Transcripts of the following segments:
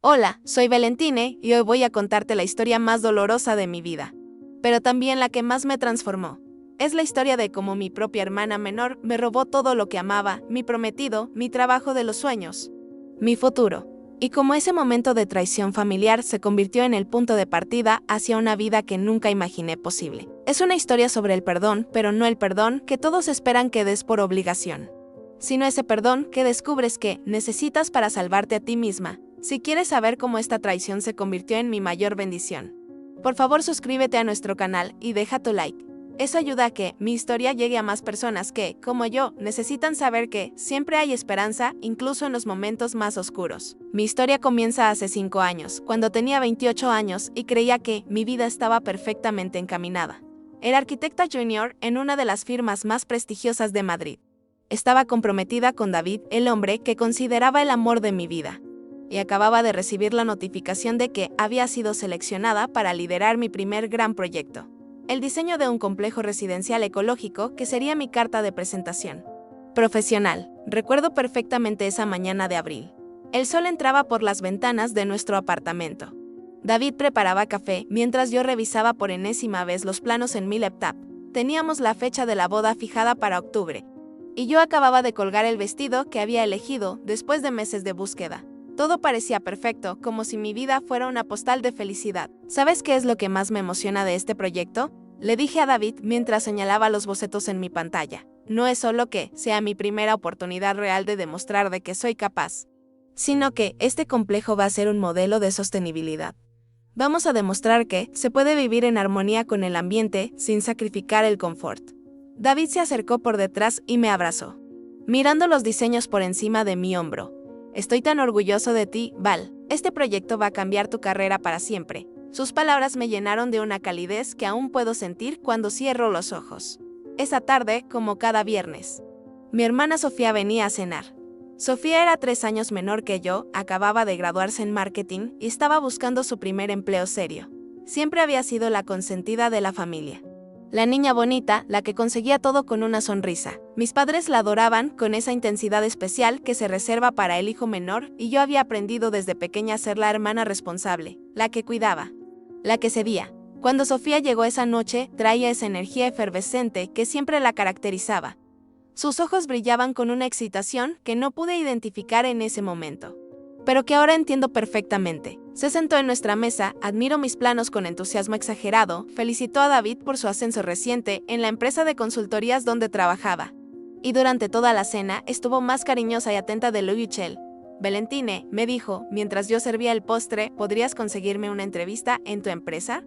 Hola, soy Valentine y hoy voy a contarte la historia más dolorosa de mi vida, pero también la que más me transformó. Es la historia de cómo mi propia hermana menor me robó todo lo que amaba, mi prometido, mi trabajo de los sueños, mi futuro, y cómo ese momento de traición familiar se convirtió en el punto de partida hacia una vida que nunca imaginé posible. Es una historia sobre el perdón, pero no el perdón que todos esperan que des por obligación, sino ese perdón que descubres que necesitas para salvarte a ti misma. Si quieres saber cómo esta traición se convirtió en mi mayor bendición, por favor suscríbete a nuestro canal y deja tu like. Eso ayuda a que mi historia llegue a más personas que, como yo, necesitan saber que siempre hay esperanza, incluso en los momentos más oscuros. Mi historia comienza hace 5 años, cuando tenía 28 años y creía que mi vida estaba perfectamente encaminada. Era arquitecta junior en una de las firmas más prestigiosas de Madrid. Estaba comprometida con David, el hombre que consideraba el amor de mi vida, y acababa de recibir la notificación de que había sido seleccionada para liderar mi primer gran proyecto, el diseño de un complejo residencial ecológico que sería mi carta de presentación profesional. Recuerdo perfectamente esa mañana de abril. El sol entraba por las ventanas de nuestro apartamento. David preparaba café mientras yo revisaba por enésima vez los planos en mi laptop. Teníamos la fecha de la boda fijada para octubre, y yo acababa de colgar el vestido que había elegido después de meses de búsqueda. Todo parecía perfecto, como si mi vida fuera una postal de felicidad. ¿Sabes qué es lo que más me emociona de este proyecto? Le dije a David mientras señalaba los bocetos en mi pantalla. No es solo que sea mi primera oportunidad real de demostrar de que soy capaz, sino que este complejo va a ser un modelo de sostenibilidad. Vamos a demostrar que se puede vivir en armonía con el ambiente sin sacrificar el confort. David se acercó por detrás y me abrazó, mirando los diseños por encima de mi hombro. Estoy tan orgulloso de ti, Val. Este proyecto va a cambiar tu carrera para siempre. Sus palabras me llenaron de una calidez que aún puedo sentir cuando cierro los ojos. Esa tarde, como cada viernes, mi hermana Sofía venía a cenar. Sofía era 3 años menor que yo, acababa de graduarse en marketing y estaba buscando su primer empleo serio. Siempre había sido la consentida de la familia. La niña bonita, la que conseguía todo con una sonrisa. Mis padres la adoraban con esa intensidad especial que se reserva para el hijo menor, y yo había aprendido desde pequeña a ser la hermana responsable, la que cuidaba, la que cedía. Cuando Sofía llegó esa noche, traía esa energía efervescente que siempre la caracterizaba. Sus ojos brillaban con una excitación que no pude identificar en ese momento, pero que ahora entiendo perfectamente. Se sentó en nuestra mesa, admiró mis planos con entusiasmo exagerado, felicitó a David por su ascenso reciente en la empresa de consultorías donde trabajaba. Y durante toda la cena estuvo más cariñosa y atenta de lo usual. Valentine, me dijo, mientras yo servía el postre, ¿podrías conseguirme una entrevista en tu empresa?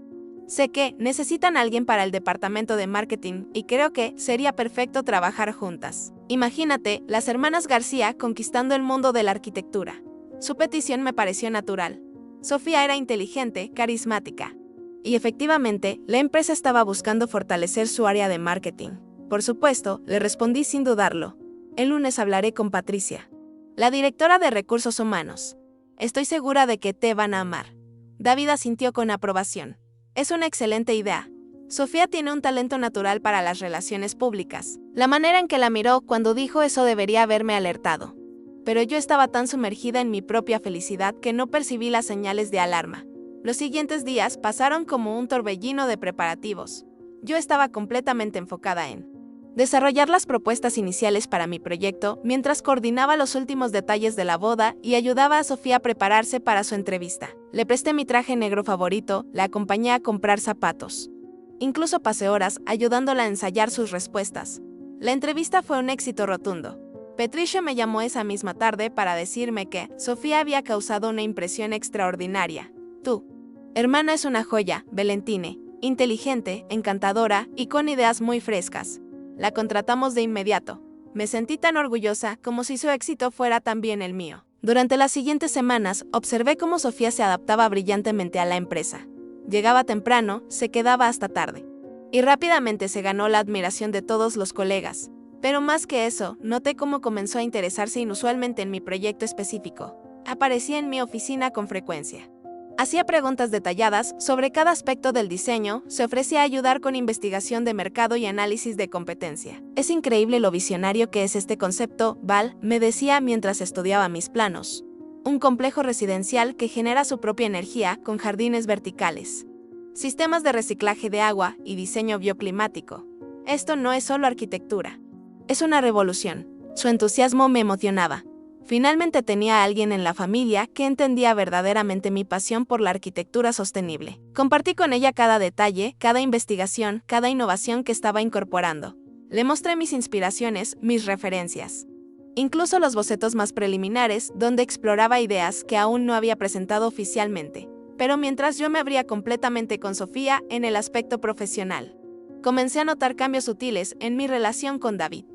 Sé que necesitan a alguien para el departamento de marketing y creo que sería perfecto trabajar juntas. Imagínate, las hermanas García conquistando el mundo de la arquitectura. Su petición me pareció natural. Sofía era inteligente, carismática. Y efectivamente, la empresa estaba buscando fortalecer su área de marketing. Por supuesto, le respondí sin dudarlo. El lunes hablaré con Patricia, la directora de recursos humanos. Estoy segura de que te van a amar. David asintió con aprobación. Es una excelente idea. Sofía tiene un talento natural para las relaciones públicas. La manera en que la miró cuando dijo eso debería haberme alertado. Pero yo estaba tan sumergida en mi propia felicidad que no percibí las señales de alarma. Los siguientes días pasaron como un torbellino de preparativos. Yo estaba completamente enfocada en desarrollar las propuestas iniciales para mi proyecto, mientras coordinaba los últimos detalles de la boda y ayudaba a Sofía a prepararse para su entrevista. Le presté mi traje negro favorito, la acompañé a comprar zapatos. Incluso pasé horas ayudándola a ensayar sus respuestas. La entrevista fue un éxito rotundo. Patricia me llamó esa misma tarde para decirme que Sofía había causado una impresión extraordinaria. Tu hermana es una joya, Valentine, inteligente, encantadora y con ideas muy frescas. La contratamos de inmediato. Me sentí tan orgullosa como si su éxito fuera también el mío. Durante las siguientes semanas, observé cómo Sofía se adaptaba brillantemente a la empresa. Llegaba temprano, se quedaba hasta tarde. Y rápidamente se ganó la admiración de todos los colegas. Pero más que eso, noté cómo comenzó a interesarse inusualmente en mi proyecto específico. Aparecía en mi oficina con frecuencia. Hacía preguntas detalladas sobre cada aspecto del diseño, se ofrecía a ayudar con investigación de mercado y análisis de competencia. Es increíble lo visionario que es este concepto, Val, me decía mientras estudiaba mis planos. un complejo residencial que genera su propia energía con jardines verticales, sistemas de reciclaje de agua y diseño bioclimático. Esto no es solo arquitectura, es una revolución. Su entusiasmo me emocionaba. Finalmente tenía a alguien en la familia que entendía verdaderamente mi pasión por la arquitectura sostenible. Compartí con ella cada detalle, cada investigación, cada innovación que estaba incorporando. Le mostré mis inspiraciones, mis referencias. Incluso los bocetos más preliminares, donde exploraba ideas que aún no había presentado oficialmente. Pero mientras yo me abría completamente con Sofía en el aspecto profesional, comencé a notar cambios sutiles en mi relación con David.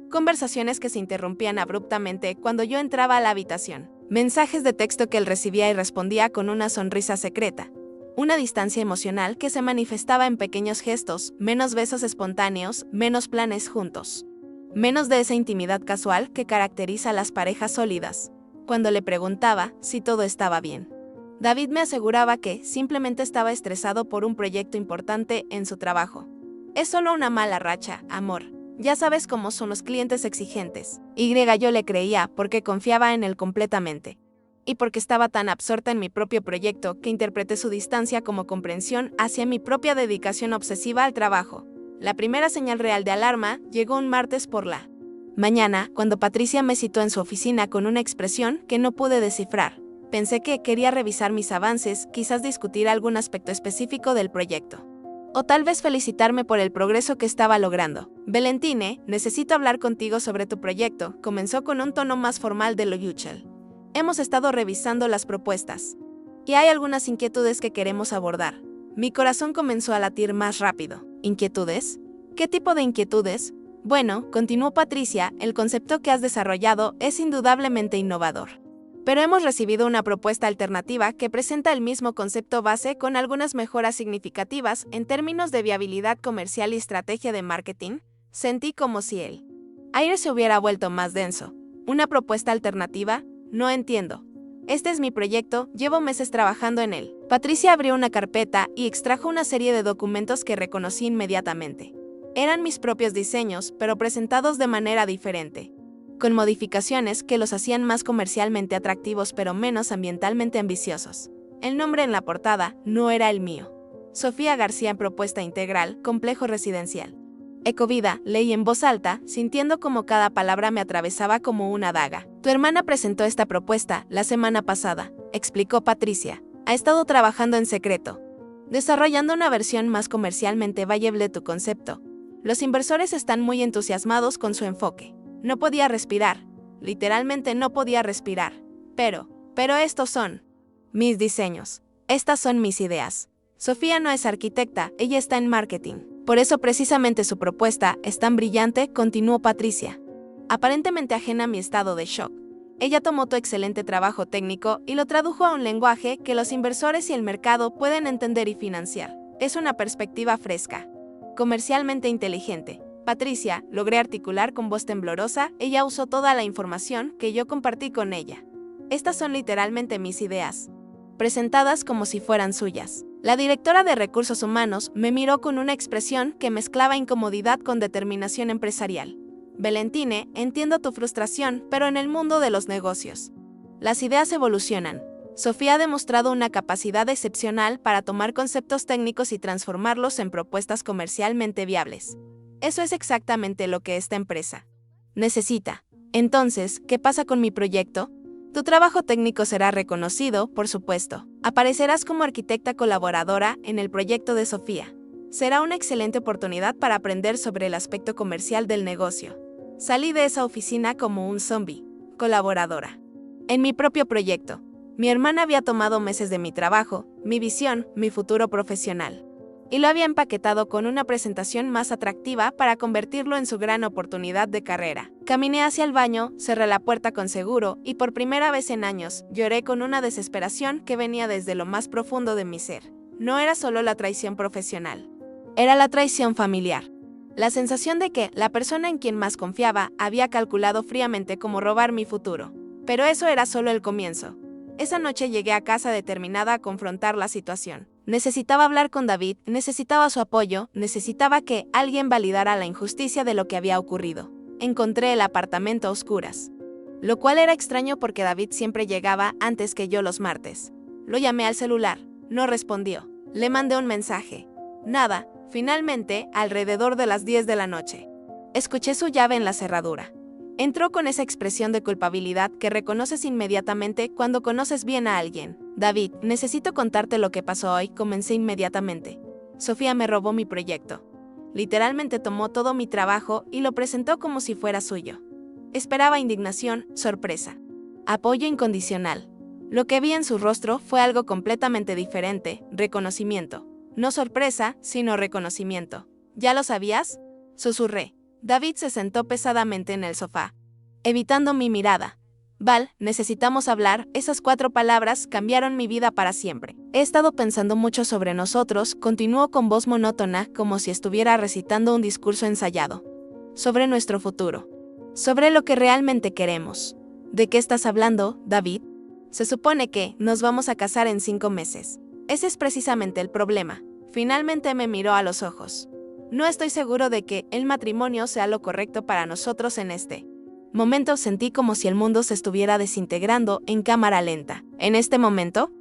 Conversaciones que se interrumpían abruptamente cuando yo entraba a la habitación. Mensajes de texto que él recibía y respondía con una sonrisa secreta. Una distancia emocional que se manifestaba en pequeños gestos, menos besos espontáneos, menos planes juntos. Menos de esa intimidad casual que caracteriza a las parejas sólidas. Cuando le preguntaba si todo estaba bien, David me aseguraba que simplemente estaba estresado por un proyecto importante en su trabajo. Es solo una mala racha, amor. Ya sabes cómo son los clientes exigentes. Yo le creía porque confiaba en él completamente. Y porque estaba tan absorta en mi propio proyecto que interpreté su distancia como comprensión hacia mi propia dedicación obsesiva al trabajo. La primera señal real de alarma llegó un martes por la mañana, cuando Patricia me citó en su oficina con una expresión que no pude descifrar. Pensé que quería revisar mis avances, quizás discutir algún aspecto específico del proyecto. O tal vez felicitarme por el progreso que estaba logrando. Valentine, necesito hablar contigo sobre tu proyecto, comenzó con un tono más formal de lo usual. Hemos estado revisando las propuestas. Y hay algunas inquietudes que queremos abordar. Mi corazón comenzó a latir más rápido. ¿Inquietudes? ¿Qué tipo de inquietudes? Bueno, continuó Patricia, el concepto que has desarrollado es indudablemente innovador. Pero hemos recibido una propuesta alternativa que presenta el mismo concepto base con algunas mejoras significativas en términos de viabilidad comercial y estrategia de marketing. Sentí como si el aire se hubiera vuelto más denso. ¿Una propuesta alternativa? No entiendo. Este es mi proyecto, llevo meses trabajando en él. Patricia abrió una carpeta y extrajo una serie de documentos que reconocí inmediatamente. Eran mis propios diseños, pero presentados de manera diferente, con modificaciones que los hacían más comercialmente atractivos pero menos ambientalmente ambiciosos. El nombre en la portada no era el mío. Sofía García en propuesta integral, complejo residencial. Ecovida, leí en voz alta, sintiendo como cada palabra me atravesaba como una daga. Tu hermana presentó esta propuesta la semana pasada, explicó Patricia. Ha estado trabajando en secreto, desarrollando una versión más comercialmente viable de tu concepto. Los inversores están muy entusiasmados con su enfoque. No podía respirar, literalmente no podía respirar. Pero estos son mis diseños. Estas son mis ideas. Sofía no es arquitecta, ella está en marketing. Por eso precisamente su propuesta es tan brillante, continuó Patricia. Aparentemente ajena a mi estado de shock. Ella tomó tu excelente trabajo técnico y lo tradujo a un lenguaje que los inversores y el mercado pueden entender y financiar. Es una perspectiva fresca, comercialmente inteligente. Patricia, logré articular con voz temblorosa, ella usó toda la información que yo compartí con ella. Estas son literalmente mis ideas, presentadas como si fueran suyas. La directora de Recursos Humanos me miró con una expresión que mezclaba incomodidad con determinación empresarial. Valentine, entiendo tu frustración, pero en el mundo de los negocios, las ideas evolucionan. Sofía ha demostrado una capacidad excepcional para tomar conceptos técnicos y transformarlos en propuestas comercialmente viables. Eso es exactamente lo que esta empresa necesita. Entonces, ¿qué pasa con mi proyecto? Tu trabajo técnico será reconocido, por supuesto. Aparecerás como arquitecta colaboradora en el proyecto de Sofía. Será una excelente oportunidad para aprender sobre el aspecto comercial del negocio. Salí de esa oficina como un zombie, colaboradora. En mi propio proyecto. Mi hermana había tomado meses de mi trabajo, mi visión, mi futuro profesional, y lo había empaquetado con una presentación más atractiva para convertirlo en su gran oportunidad de carrera. Caminé hacia el baño, cerré la puerta con seguro y por primera vez en años lloré con una desesperación que venía desde lo más profundo de mi ser. No era solo la traición profesional, era la traición familiar. La sensación de que la persona en quien más confiaba había calculado fríamente cómo robar mi futuro. Pero eso era solo el comienzo. Esa noche llegué a casa determinada a confrontar la situación. Necesitaba hablar con David, necesitaba su apoyo, necesitaba que alguien validara la injusticia de lo que había ocurrido. Encontré el apartamento a oscuras. lo cual era extraño porque David siempre llegaba antes que yo los martes. Lo llamé al celular, no respondió. Le mandé un mensaje. Nada, finalmente, alrededor de las 10 de la noche. Escuché su llave en la cerradura. Entró con esa expresión de culpabilidad que reconoces inmediatamente cuando conoces bien a alguien. David, necesito contarte lo que pasó hoy, comencé inmediatamente. Sofía me robó mi proyecto. Literalmente tomó todo mi trabajo y lo presentó como si fuera suyo. Esperaba indignación, sorpresa. Apoyo incondicional. Lo que vi en su rostro fue algo completamente diferente, reconocimiento. No sorpresa, sino reconocimiento. ¿Ya lo sabías? Susurré. David se sentó pesadamente en el sofá, evitando mi mirada. Val, necesitamos hablar, esas 4 palabras cambiaron mi vida para siempre. He estado pensando mucho sobre nosotros, continuó con voz monótona, como si estuviera recitando un discurso ensayado. Sobre nuestro futuro. Sobre lo que realmente queremos. ¿De qué estás hablando, David? Se supone que nos vamos a casar en 5 meses. Ese es precisamente el problema. Finalmente me miró a los ojos. No estoy seguro de que el matrimonio sea lo correcto para nosotros en este momento. Sentí como si el mundo se estuviera desintegrando en cámara lenta. ¿En este momento?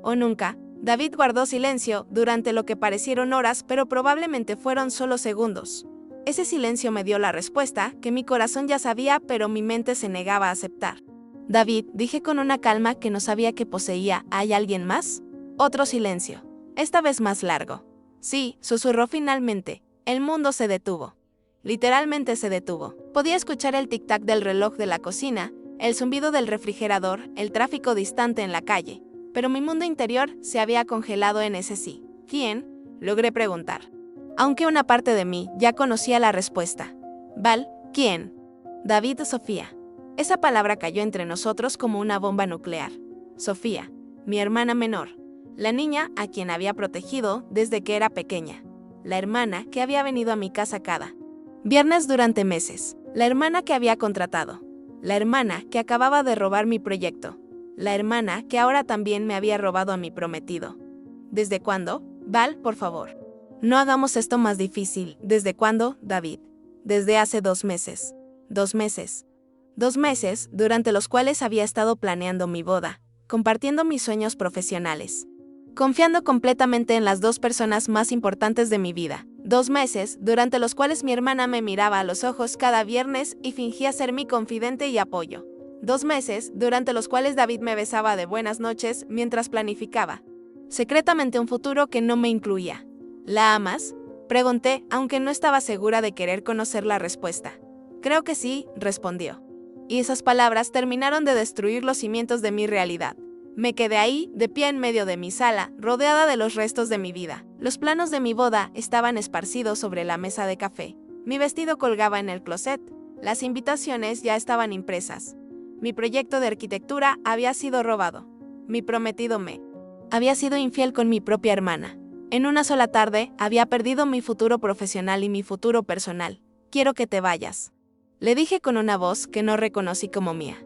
¿O nunca? David guardó silencio durante lo que parecieron horas, pero probablemente fueron solo segundos. Ese silencio me dio la respuesta que mi corazón ya sabía, pero mi mente se negaba a aceptar. David, dije con una calma que no sabía que poseía, ¿hay alguien más? Otro silencio, esta vez más largo. Sí, susurró finalmente. El mundo se detuvo. Literalmente se detuvo. Podía escuchar el tic-tac del reloj de la cocina, el zumbido del refrigerador, el tráfico distante en la calle. Pero mi mundo interior se había congelado en ese sí. ¿Quién? Logré preguntar. Aunque una parte de mí ya conocía la respuesta. Val, ¿quién? David o Sofía. Esa palabra cayó entre nosotros como una bomba nuclear. Sofía, mi hermana menor. La niña a quien había protegido desde que era pequeña. La hermana que había venido a mi casa cada viernes durante meses. La hermana que había contratado. La hermana que acababa de robar mi proyecto. La hermana que ahora también me había robado a mi prometido. ¿Desde cuándo? Val, por favor. No hagamos esto más difícil. ¿Desde cuándo, David? Desde hace 2 meses. 2 meses. 2 meses durante los cuales había estado planeando mi boda, compartiendo mis sueños profesionales. Confiando completamente en las 2 personas más importantes de mi vida. 2 meses, durante los cuales mi hermana me miraba a los ojos cada viernes y fingía ser mi confidente y apoyo. 2 meses, durante los cuales David me besaba de buenas noches mientras planificaba secretamente un futuro que no me incluía. ¿La amas? Pregunté, aunque no estaba segura de querer conocer la respuesta. Creo que sí, respondió. Y esas palabras terminaron de destruir los cimientos de mi realidad. Me quedé ahí, de pie en medio de mi sala, rodeada de los restos de mi vida. Los planos de mi boda estaban esparcidos sobre la mesa de café. Mi vestido colgaba en el closet. Las invitaciones ya estaban impresas. Mi proyecto de arquitectura había sido robado. Mi prometido me había sido infiel con mi propia hermana. En una sola tarde, había perdido mi futuro profesional y mi futuro personal. Quiero que te vayas. Le dije con una voz que no reconocí como mía.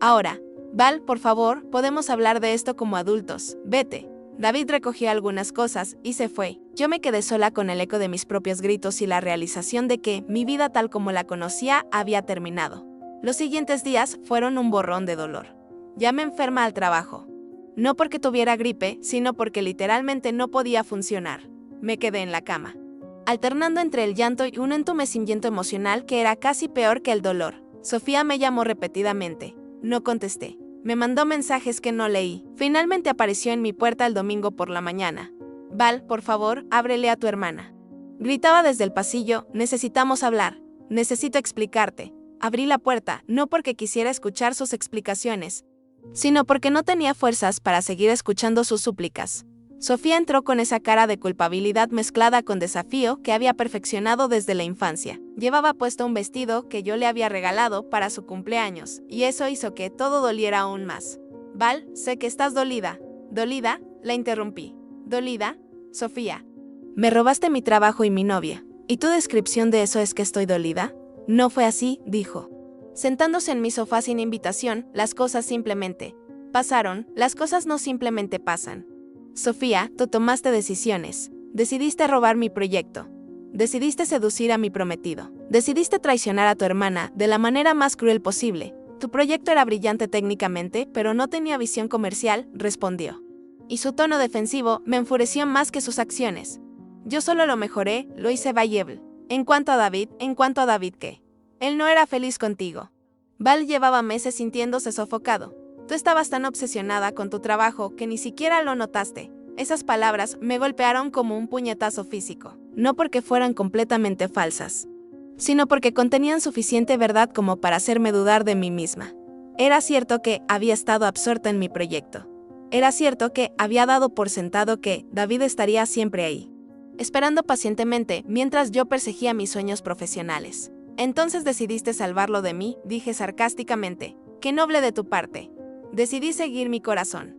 Ahora, Val, por favor, podemos hablar de esto como adultos. Vete. David recogió algunas cosas y se fue. Yo me quedé sola con el eco de mis propios gritos y la realización de que mi vida tal como la conocía había terminado. Los siguientes días fueron un borrón de dolor. Llamé enferma al trabajo. No porque tuviera gripe, sino porque literalmente no podía funcionar. Me quedé en la cama, alternando entre el llanto y un entumecimiento emocional que era casi peor que el dolor. Sofía me llamó repetidamente. No contesté. Me mandó mensajes que no leí. Finalmente apareció en mi puerta el domingo por la mañana. Val, por favor, ábrele a tu hermana. Gritaba desde el pasillo, necesitamos hablar. Necesito explicarte. Abrí la puerta, no porque quisiera escuchar sus explicaciones, sino porque no tenía fuerzas para seguir escuchando sus súplicas. Sofía entró con esa cara de culpabilidad mezclada con desafío que había perfeccionado desde la infancia. Llevaba puesto un vestido que yo le había regalado para su cumpleaños, y eso hizo que todo doliera aún más. Val, sé que estás dolida. ¿Dolida? La interrumpí. ¿Dolida? Sofía. Me robaste mi trabajo y mi novia. ¿Y tu descripción de eso es que estoy dolida? No fue así, dijo. Sentándose en mi sofá sin invitación, las cosas simplemente pasaron. Las cosas no simplemente pasan. Sofía, tú tomaste decisiones. Decidiste robar mi proyecto. Decidiste seducir a mi prometido. Decidiste traicionar a tu hermana de la manera más cruel posible. Tu proyecto era brillante técnicamente, pero no tenía visión comercial, respondió. Y su tono defensivo me enfureció más que sus acciones. Yo solo lo mejoré, lo hice viable. En cuanto a David, ¿qué? Él no era feliz contigo. Val llevaba meses sintiéndose sofocado. Tú estabas tan obsesionada con tu trabajo que ni siquiera lo notaste. Esas palabras me golpearon como un puñetazo físico. No porque fueran completamente falsas, sino porque contenían suficiente verdad como para hacerme dudar de mí misma. Era cierto que había estado absorta en mi proyecto. Era cierto que había dado por sentado que David estaría siempre ahí, esperando pacientemente mientras yo perseguía mis sueños profesionales. Entonces decidiste salvarlo de mí, dije sarcásticamente. Qué noble de tu parte. Decidí seguir mi corazón.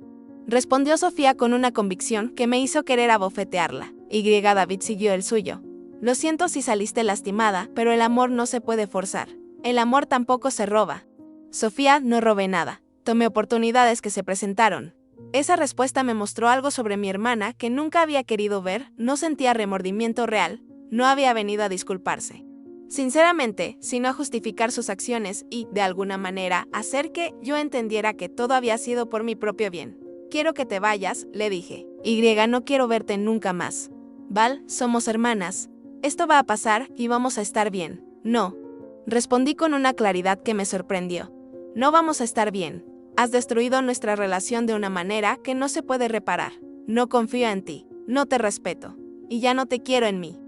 Respondió Sofía con una convicción que me hizo querer abofetearla. David siguió el suyo. Lo siento si saliste lastimada, pero el amor no se puede forzar. El amor tampoco se roba. Sofía, no robé nada. Tomé oportunidades que se presentaron. Esa respuesta me mostró algo sobre mi hermana que nunca había querido ver, no sentía remordimiento real, no había venido a disculparse. Sinceramente, sino a justificar sus acciones y, de alguna manera, hacer que yo entendiera que todo había sido por mi propio bien. Quiero que te vayas, le dije. No quiero verte nunca más. Val, somos hermanas. Esto va a pasar y vamos a estar bien. No. Respondí con una claridad que me sorprendió. No vamos a estar bien. Has destruido nuestra relación de una manera que no se puede reparar. No confío en ti. No te respeto. Y ya no te quiero en mí.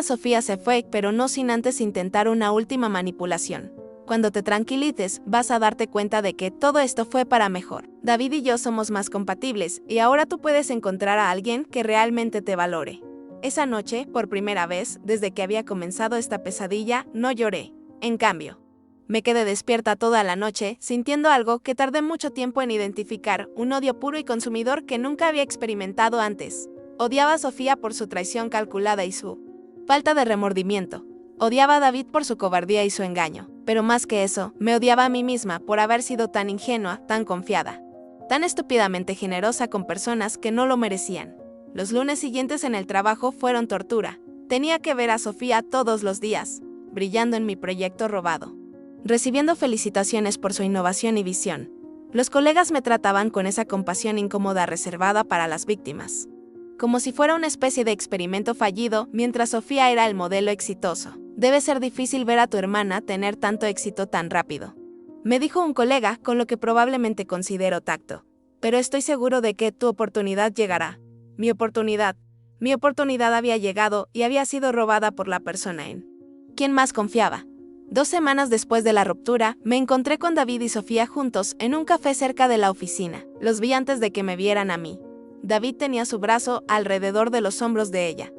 Sofía se fue, pero no sin antes intentar una última manipulación. Cuando te tranquilices, vas a darte cuenta de que todo esto fue para mejor. David y yo somos más compatibles, y ahora tú puedes encontrar a alguien que realmente te valore. Esa noche, por primera vez, desde que había comenzado esta pesadilla, no lloré. En cambio, me quedé despierta toda la noche, sintiendo algo que tardé mucho tiempo en identificar, un odio puro y consumidor que nunca había experimentado antes. Odiaba a Sofía por su traición calculada y su falta de remordimiento. Odiaba a David por su cobardía y su engaño. Pero más que eso, me odiaba a mí misma por haber sido tan ingenua, tan confiada, tan estúpidamente generosa con personas que no lo merecían. Los lunes siguientes en el trabajo fueron tortura. Tenía que ver a Sofía todos los días, brillando en mi proyecto robado, recibiendo felicitaciones por su innovación y visión. Los colegas me trataban con esa compasión incómoda reservada para las víctimas, como si fuera una especie de experimento fallido, mientras Sofía era el modelo exitoso. Debe ser difícil ver a tu hermana tener tanto éxito tan rápido, me dijo un colega con lo que probablemente considero tacto. Pero estoy seguro de que tu oportunidad llegará. Mi oportunidad había llegado y había sido robada por la persona en quien más confiaba. 2 semanas después de la ruptura, me encontré con David y Sofía juntos en un café cerca de la oficina. Los vi antes de que me vieran a mí. David tenía su brazo alrededor de los hombros de ella,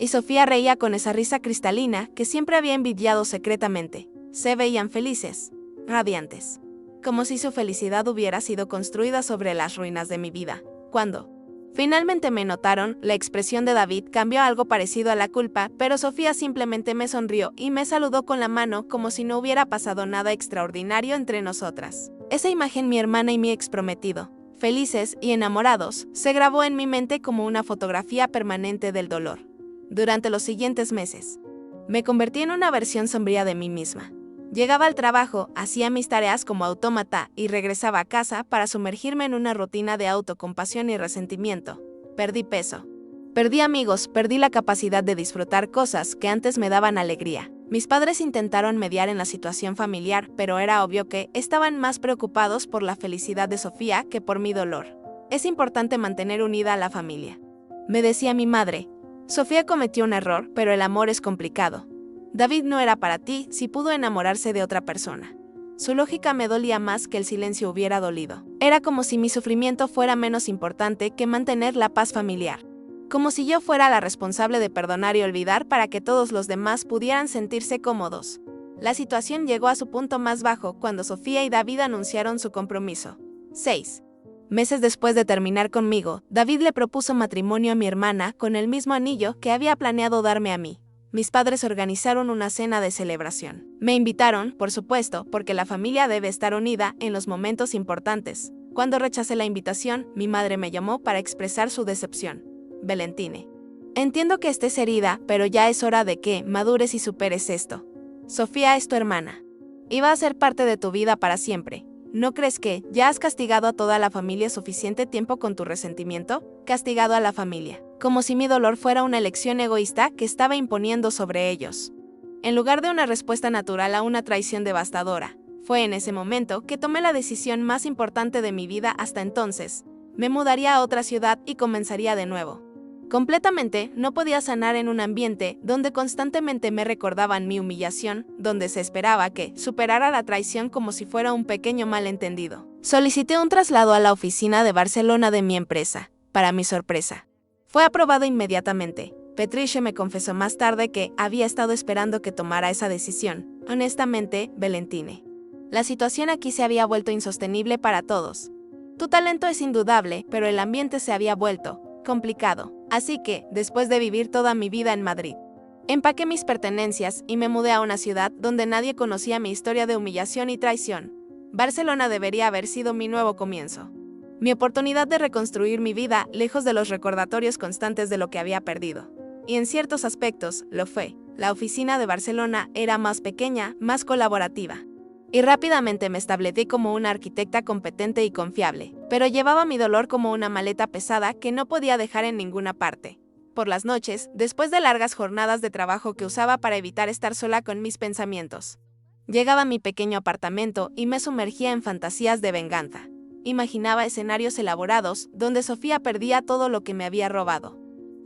y Sofía reía con esa risa cristalina que siempre había envidiado secretamente. Se veían felices, radiantes, como si su felicidad hubiera sido construida sobre las ruinas de mi vida. Cuando finalmente me notaron, la expresión de David cambió a algo parecido a la culpa, pero Sofía simplemente me sonrió y me saludó con la mano como si no hubiera pasado nada extraordinario entre nosotras. Esa imagen, mi hermana y mi exprometido, felices y enamorados, se grabó en mi mente como una fotografía permanente del dolor. Durante los siguientes meses, me convertí en una versión sombría de mí misma. Llegaba al trabajo, hacía mis tareas como autómata y regresaba a casa para sumergirme en una rutina de autocompasión y resentimiento. Perdí peso. Perdí amigos, perdí la capacidad de disfrutar cosas que antes me daban alegría. Mis padres intentaron mediar en la situación familiar, pero era obvio que estaban más preocupados por la felicidad de Sofía que por mi dolor. Es importante mantener unida a la familia, me decía mi madre. Sofía cometió un error, pero el amor es complicado. David no era para ti si pudo enamorarse de otra persona. Su lógica me dolía más que el silencio hubiera dolido. Era como si mi sufrimiento fuera menos importante que mantener la paz familiar. Como si yo fuera la responsable de perdonar y olvidar para que todos los demás pudieran sentirse cómodos. La situación llegó a su punto más bajo cuando Sofía y David anunciaron su compromiso. 6 meses después de terminar conmigo, David le propuso matrimonio a mi hermana con el mismo anillo que había planeado darme a mí. Mis padres organizaron una cena de celebración. Me invitaron, por supuesto, porque la familia debe estar unida en los momentos importantes. Cuando rechacé la invitación, mi madre me llamó para expresar su decepción. Valentine, entiendo que estés herida, pero ya es hora de que madures y superes esto. Sofía es tu hermana. Iba a ser parte de tu vida para siempre. ¿No crees que ya has castigado a toda la familia suficiente tiempo con tu resentimiento? Castigado a la familia, como si mi dolor fuera una elección egoísta que estaba imponiendo sobre ellos. En lugar de una respuesta natural a una traición devastadora, fue en ese momento que tomé la decisión más importante de mi vida hasta entonces. Me mudaría a otra ciudad y comenzaría de nuevo. Completamente no podía sanar en un ambiente donde constantemente me recordaban mi humillación, donde se esperaba que superara la traición como si fuera un pequeño malentendido. Solicité un traslado a la oficina de Barcelona de mi empresa. Para mi sorpresa, fue aprobado inmediatamente. Patricia me confesó más tarde que había estado esperando que tomara esa decisión. Honestamente, Valentine, la situación aquí se había vuelto insostenible para todos. Tu talento es indudable, pero el ambiente se había vuelto complicado. Así que, después de vivir toda mi vida en Madrid, empaqué mis pertenencias y me mudé a una ciudad donde nadie conocía mi historia de humillación y traición. Barcelona debería haber sido mi nuevo comienzo. Mi oportunidad de reconstruir mi vida lejos de los recordatorios constantes de lo que había perdido. Y en ciertos aspectos, lo fue. La oficina de Barcelona era más pequeña, más colaborativa. Y rápidamente me establecí como una arquitecta competente y confiable, pero llevaba mi dolor como una maleta pesada que no podía dejar en ninguna parte. Por las noches, después de largas jornadas de trabajo que usaba para evitar estar sola con mis pensamientos, llegaba a mi pequeño apartamento y me sumergía en fantasías de venganza. Imaginaba escenarios elaborados donde Sofía perdía todo lo que me había robado.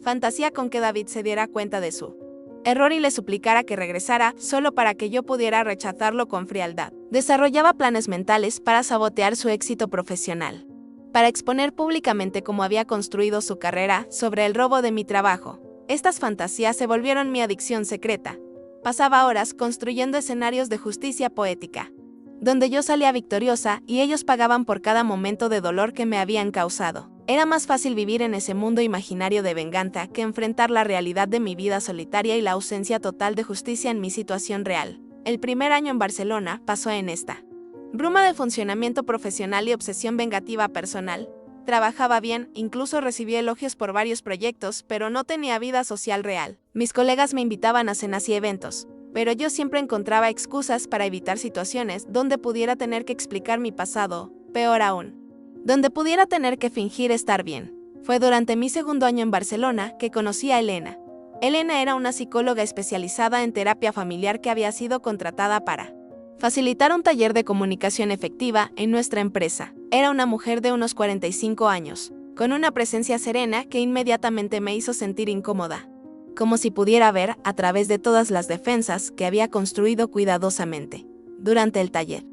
Fantasía con que David se diera cuenta de su error y le suplicara que regresara solo para que yo pudiera rechazarlo con frialdad. Desarrollaba planes mentales para sabotear su éxito profesional, para exponer públicamente cómo había construido su carrera sobre el robo de mi trabajo. Estas fantasías se volvieron mi adicción secreta. Pasaba horas construyendo escenarios de justicia poética, donde yo salía victoriosa y ellos pagaban por cada momento de dolor que me habían causado. Era más fácil vivir en ese mundo imaginario de venganza que enfrentar la realidad de mi vida solitaria y la ausencia total de justicia en mi situación real. El primer año en Barcelona pasó en esta bruma de funcionamiento profesional y obsesión vengativa personal. Trabajaba bien, incluso recibí elogios por varios proyectos, pero no tenía vida social real. Mis colegas me invitaban a cenas y eventos, pero yo siempre encontraba excusas para evitar situaciones donde pudiera tener que explicar mi pasado, peor aún, donde pudiera tener que fingir estar bien. Fue durante mi segundo año en Barcelona que conocí a Elena. Elena era una psicóloga especializada en terapia familiar que había sido contratada para facilitar un taller de comunicación efectiva en nuestra empresa. Era una mujer de unos 45 años, con una presencia serena que inmediatamente me hizo sentir incómoda, como si pudiera ver a través de todas las defensas que había construido cuidadosamente. Durante el taller,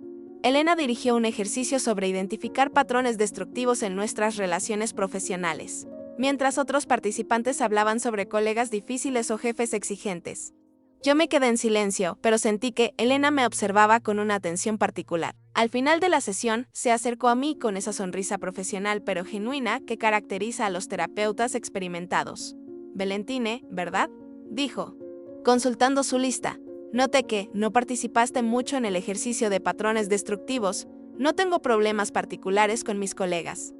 Elena dirigió un ejercicio sobre identificar patrones destructivos en nuestras relaciones profesionales, mientras otros participantes hablaban sobre colegas difíciles o jefes exigentes. Yo me quedé en silencio, pero sentí que Elena me observaba con una atención particular. Al final de la sesión, se acercó a mí con esa sonrisa profesional pero genuina que caracteriza a los terapeutas experimentados. «Valentine, ¿verdad?», dijo, consultando su lista. «Noté que no participaste mucho en el ejercicio de patrones destructivos. No tengo problemas particulares con mis colegas».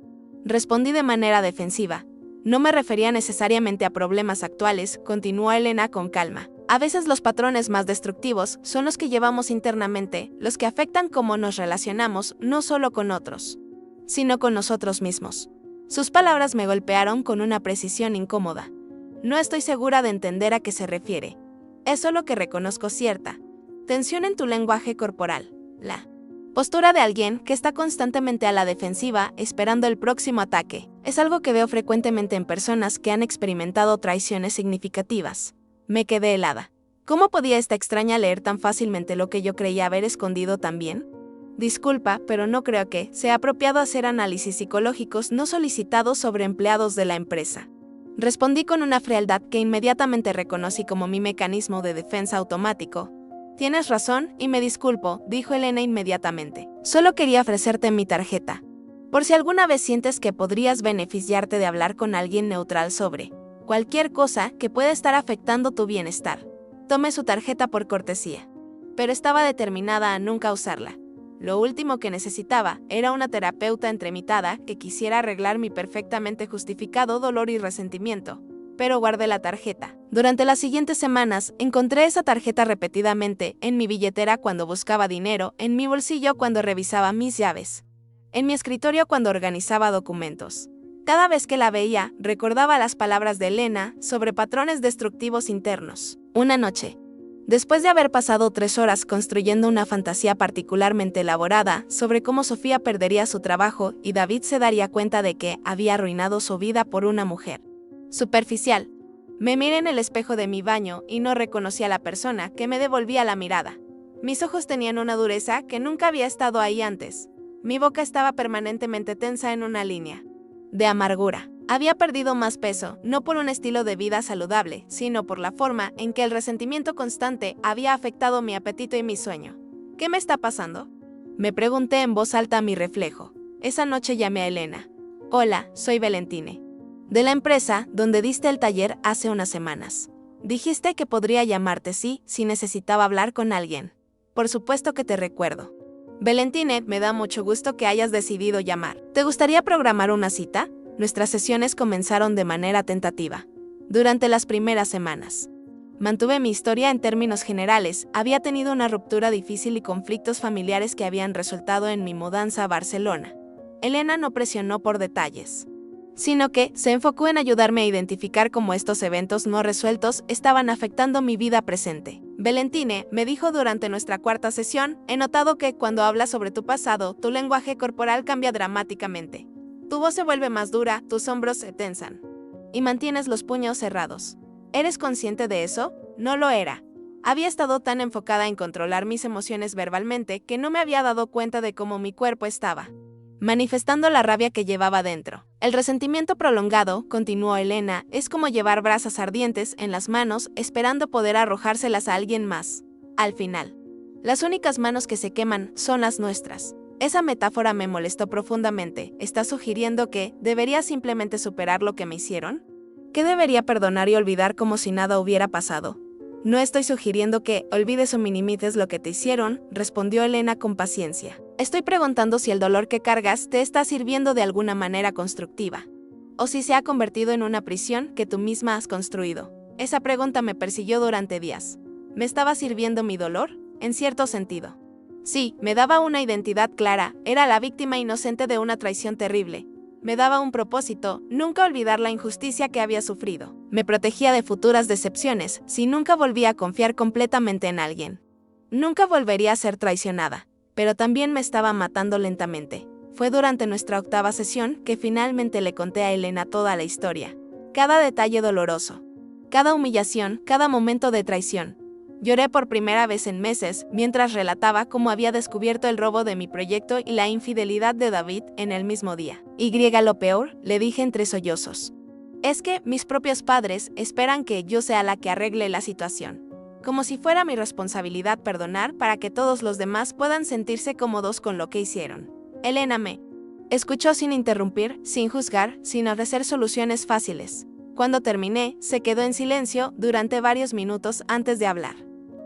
Respondí de manera defensiva. «No me refería necesariamente a problemas actuales», continuó Elena con calma. «A veces los patrones más destructivos son los que llevamos internamente, los que afectan cómo nos relacionamos no solo con otros, sino con nosotros mismos». Sus palabras me golpearon con una precisión incómoda. «No estoy segura de entender a qué se refiere. Es solo que reconozco cierta tensión en tu lenguaje corporal, la postura de alguien que está constantemente a la defensiva esperando el próximo ataque. Es algo que veo frecuentemente en personas que han experimentado traiciones significativas». Me quedé helada. ¿Cómo podía esta extraña leer tan fácilmente lo que yo creía haber escondido tan bien? «Disculpa, pero no creo que sea apropiado hacer análisis psicológicos no solicitados sobre empleados de la empresa». Respondí con una frialdad que inmediatamente reconocí como mi mecanismo de defensa automático. «Tienes razón y me disculpo», dijo Elena inmediatamente. «Solo quería ofrecerte mi tarjeta, por si alguna vez sientes que podrías beneficiarte de hablar con alguien neutral sobre cualquier cosa que pueda estar afectando tu bienestar». Tomé su tarjeta por cortesía, pero estaba determinada a nunca usarla. Lo último que necesitaba era una terapeuta entremitada que quisiera arreglar mi perfectamente justificado dolor y resentimiento. pero guardé la tarjeta. Durante las siguientes semanas, encontré esa tarjeta repetidamente en mi billetera cuando buscaba dinero, en mi bolsillo cuando revisaba mis llaves, en mi escritorio cuando organizaba documentos. Cada vez que la veía, recordaba las palabras de Elena sobre patrones destructivos internos. Una noche, después de haber pasado 3 horas construyendo una fantasía particularmente elaborada sobre cómo Sofía perdería su trabajo y David se daría cuenta de que había arruinado su vida por una mujer superficial, me miré en el espejo de mi baño y no reconocí a la persona que me devolvía la mirada. Mis ojos tenían una dureza que nunca había estado ahí antes. Mi boca estaba permanentemente tensa en una línea de amargura. Había perdido más peso, no por un estilo de vida saludable, sino por la forma en que el resentimiento constante había afectado mi apetito y mi sueño. ¿Qué me está pasando?, me pregunté en voz alta a mi reflejo. Esa noche llamé a Elena. Hola, soy Valentine, de la empresa donde diste el taller hace unas semanas. Dijiste que podría llamarte si necesitaba hablar con alguien. Por supuesto que te recuerdo. Valentine, me da mucho gusto que hayas decidido llamar. ¿Te gustaría programar una cita? Nuestras sesiones comenzaron de manera tentativa. Durante las primeras semanas, mantuve mi historia en términos generales. Había tenido una ruptura difícil y conflictos familiares que habían resultado en mi mudanza a Barcelona. Elena no presionó por detalles, sino que se enfocó en ayudarme a identificar cómo estos eventos no resueltos estaban afectando mi vida presente. Valentine, me dijo durante nuestra cuarta sesión, he notado que cuando hablas sobre tu pasado, tu lenguaje corporal cambia dramáticamente. Tu voz se vuelve más dura, tus hombros se tensan y mantienes los puños cerrados. ¿Eres consciente de eso? No lo era. Había estado tan enfocada en controlar mis emociones verbalmente que no me había dado cuenta de cómo mi cuerpo estaba manifestando la rabia que llevaba dentro. El resentimiento prolongado, continuó Elena, es como llevar brasas ardientes en las manos esperando poder arrojárselas a alguien más. Al final, las únicas manos que se queman son las nuestras. Esa metáfora me molestó profundamente. ¿Estás sugiriendo que debería simplemente superar lo que me hicieron? ¿Que debería perdonar y olvidar como si nada hubiera pasado? No estoy sugiriendo que olvides o minimices lo que te hicieron, respondió Elena con paciencia. Estoy preguntando si el dolor que cargas te está sirviendo de alguna manera constructiva, o si se ha convertido en una prisión que tú misma has construido. Esa pregunta me persiguió durante días. ¿Me estaba sirviendo mi dolor? En cierto sentido. Sí, me daba una identidad clara, era la víctima inocente de una traición terrible. Me daba un propósito, nunca olvidar la injusticia que había sufrido. Me protegía de futuras decepciones, si nunca volvía a confiar completamente en alguien. Nunca volvería a ser traicionada, pero también me estaba matando lentamente. Fue durante nuestra octava sesión que finalmente le conté a Elena toda la historia. Cada detalle doloroso, cada humillación, cada momento de traición. Lloré por primera vez en meses mientras relataba cómo había descubierto el robo de mi proyecto y la infidelidad de David en el mismo día. Y lo peor, le dije entre sollozos. Es que mis propios padres esperan que yo sea la que arregle la situación. Como si fuera mi responsabilidad perdonar para que todos los demás puedan sentirse cómodos con lo que hicieron. Elena me escuchó sin interrumpir, sin juzgar, sin ofrecer soluciones fáciles. Cuando terminé, se quedó en silencio durante varios minutos antes de hablar.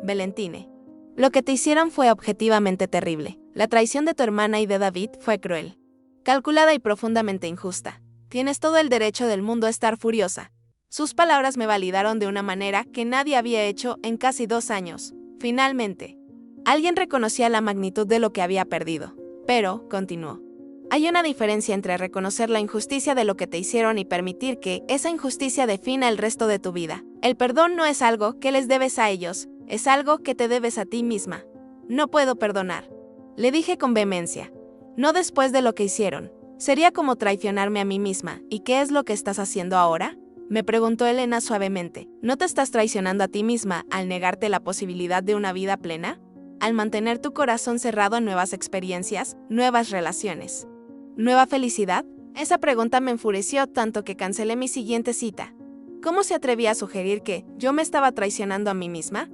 Valentine, lo que te hicieron fue objetivamente terrible. La traición de tu hermana y de David fue cruel, calculada y profundamente injusta. Tienes todo el derecho del mundo a estar furiosa. Sus palabras me validaron de una manera que nadie había hecho en casi 2 años. Finalmente, alguien reconocía la magnitud de lo que había perdido. Pero, continuó, hay una diferencia entre reconocer la injusticia de lo que te hicieron y permitir que esa injusticia defina el resto de tu vida. El perdón no es algo que les debes a ellos, es algo que te debes a ti misma. No puedo perdonar, le dije con vehemencia. No después de lo que hicieron. Sería como traicionarme a mí misma. ¿Y qué es lo que estás haciendo ahora?, me preguntó Elena suavemente. ¿No te estás traicionando a ti misma al negarte la posibilidad de una vida plena? Al mantener tu corazón cerrado a nuevas experiencias, nuevas relaciones, nueva felicidad? Esa pregunta me enfureció tanto que cancelé mi siguiente cita. ¿Cómo se atrevía a sugerir que yo me estaba traicionando a mí misma?